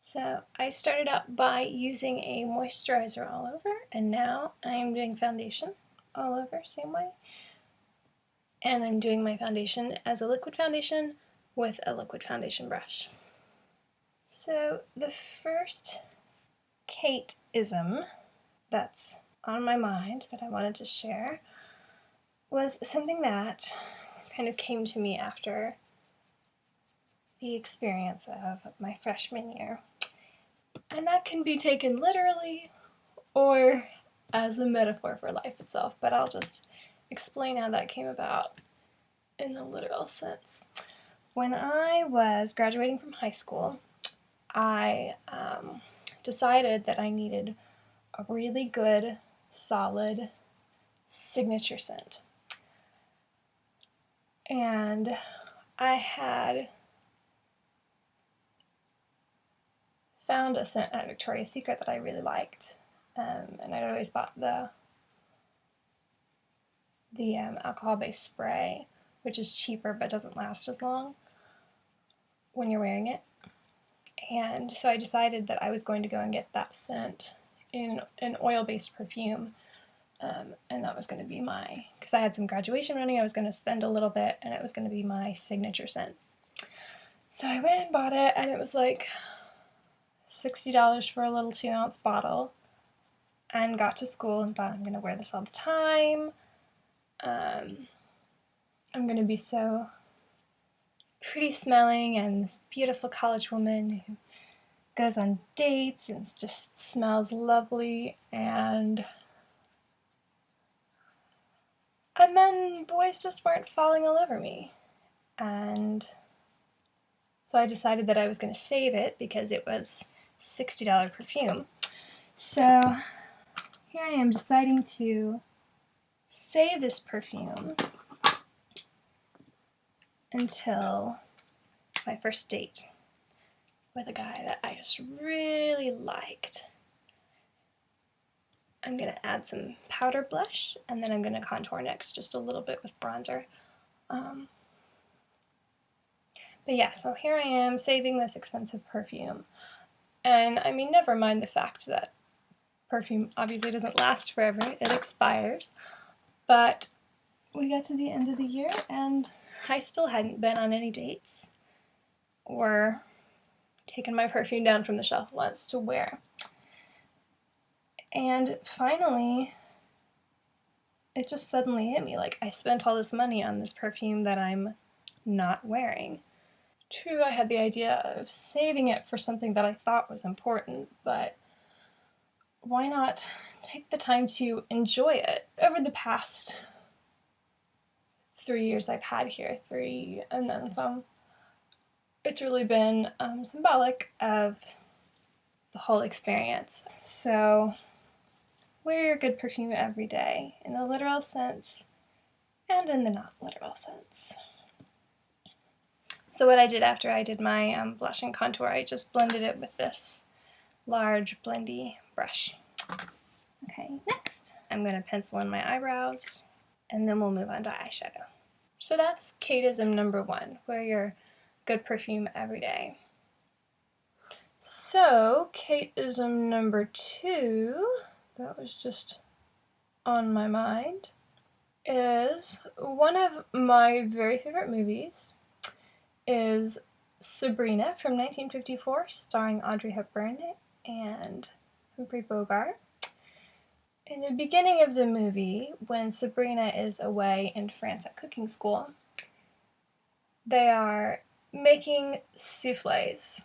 So I started out by using a moisturizer all over, and now I'm doing foundation all over, same way. And I'm doing my foundation as a liquid foundation with a liquid foundation brush. So the first Kate-ism that's on my mind that I wanted to share was something that kind of came to me after the experience of my freshman year. And that can be taken literally or as a metaphor for life itself, but I'll just explain how that came about in the literal sense. When I was graduating from high school, I decided that I needed a really good, solid signature scent. And I had found a scent at Victoria's Secret that I really liked, and I'd always bought the alcohol-based spray, which is cheaper but doesn't last as long when you're wearing it. And so I decided that I was going to go and get that scent in an oil-based perfume, and that was going to be because I had some graduation money, I was going to spend a little bit, and it was going to be my signature scent. So I went and bought it, and it was like $60 for a little 2-ounce bottle, and got to school and thought, I'm going to wear this all the time. I'm going to be so pretty smelling and this beautiful college woman who goes on dates and just smells lovely, and then boys just weren't falling all over me. And so I decided that I was going to save it because it was $60 perfume. So here I am deciding to save this perfume until my first date with a guy that I just really liked. I'm going to add some powder blush, and then I'm going to contour next just a little bit with bronzer. But yeah, so here I am saving this expensive perfume. And I mean, never mind the fact that perfume obviously doesn't last forever, it expires. But we got to the end of the year and I still hadn't been on any dates or taken my perfume down from the shelf once to wear. And finally, it just suddenly hit me, like I spent all this money on this perfume that I'm not wearing. True, I had the idea of saving it for something that I thought was important, but why not take the time to enjoy it? Over the past 3 years I've had here, 3 and then some, it's really been symbolic of the whole experience. So wear your good perfume every day, in the literal sense and in the not literal sense. So what I did after I did my blush and contour, I just blended it with this large blendy brush. Okay, next I'm going to pencil in my eyebrows, and then we'll move on to eyeshadow. So that's Kate-ism number 1, wear your good perfume every day. So Kate-ism number 2, that was just on my mind, is one of my very favorite movies is Sabrina from 1954, starring Audrey Hepburn and Humphrey Bogart. In the beginning of the movie, when Sabrina is away in France at cooking school, they are making souffles.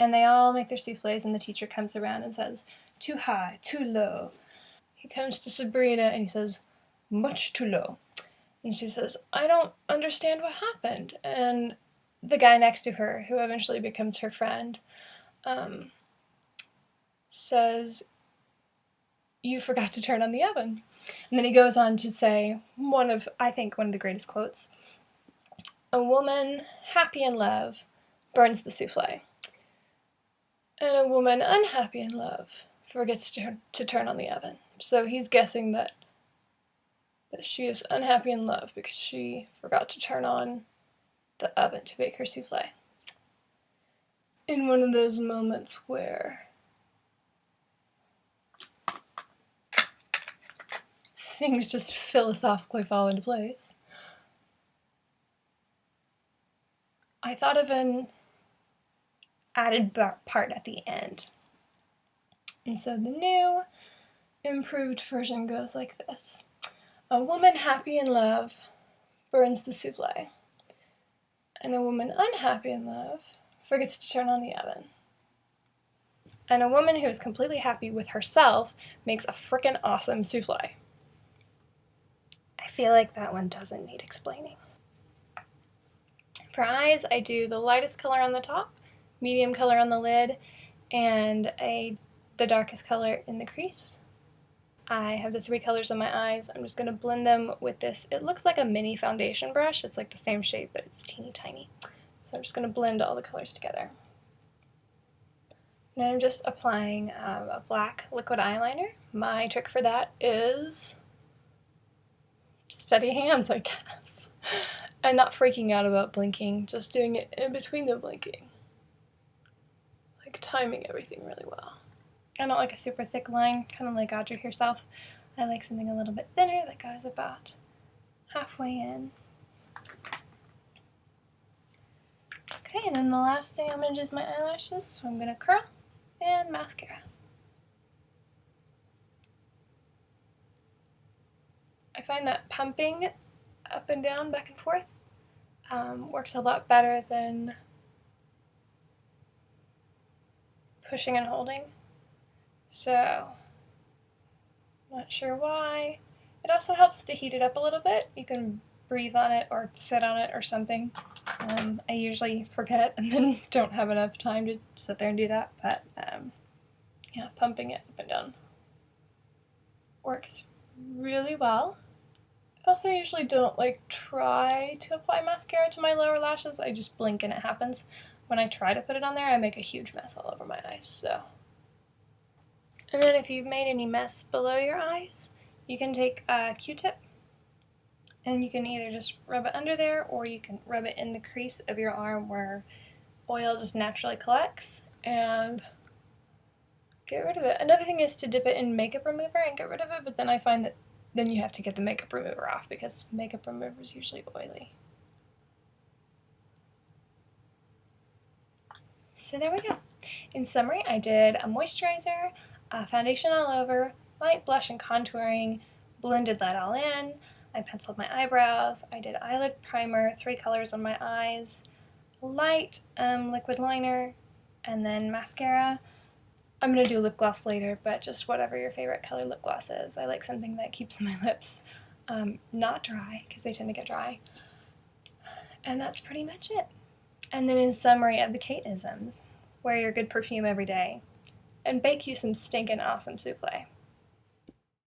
And they all make their souffles, and the teacher comes around and says, too high, too low. He comes to Sabrina and he says, much too low. And she says, I don't understand what happened. And the guy next to her, who eventually becomes her friend, says, you forgot to turn on the oven. And then he goes on to say I think one of the greatest quotes, a woman happy in love burns the souffle, and a woman unhappy in love forgets to turn on the oven. So he's guessing that she is unhappy in love because she forgot to turn on the oven to bake her souffle. in one of those moments where things just philosophically fall into place, I thought of an added part at the end. And so the new, improved version goes like this. A woman happy in love burns the souffle, and a woman unhappy in love forgets to turn on the oven. And a woman who is completely happy with herself makes a frickin' awesome souffle. I feel like that one doesn't need explaining. For eyes, I do the lightest color on the top, medium color on the lid, and the darkest color in the crease. I have the 3 colors on my eyes. I'm just going to blend them with this. It looks like a mini foundation brush. It's like the same shape, but it's teeny tiny. So I'm just going to blend all the colors together. And I'm just applying a black liquid eyeliner. My trick for that is steady hands, I guess. And not freaking out about blinking, just doing it in between the blinking. Like timing everything really well. I don't like a super thick line, kind of like Audrey herself. I like something a little bit thinner that goes about halfway in. Okay, and then the last thing I'm going to do is my eyelashes, so I'm going to curl and mascara. I find that pumping up and down, back and forth, works a lot better than pushing and holding. So, not sure why. It also helps to heat it up a little bit. You can breathe on it or sit on it or something. I usually forget and then don't have enough time to sit there and do that, but yeah, pumping it up and down works really well. I also usually don't try to apply mascara to my lower lashes. I just blink and it happens. When I try to put it on there, I make a huge mess all over my eyes, so. And then if you've made any mess below your eyes, you can take a Q-tip and you can either just rub it under there or you can rub it in the crease of your arm where oil just naturally collects and get rid of it. Another thing is to dip it in makeup remover and get rid of it, but then I find that then you have to get the makeup remover off because makeup remover is usually oily. So there we go. In summary, I did a moisturizer, a foundation all over, light blush and contouring, blended that all in. I penciled my eyebrows, I did eyelid primer, 3 colors on my eyes, light liquid liner, and then mascara. I'm going to do lip gloss later, but just whatever your favorite color lip gloss is. I like something that keeps my lips not dry, because they tend to get dry. And that's pretty much it. And then in summary of the Kate-isms, wear your good perfume every day, and bake you some stinkin' awesome souffle.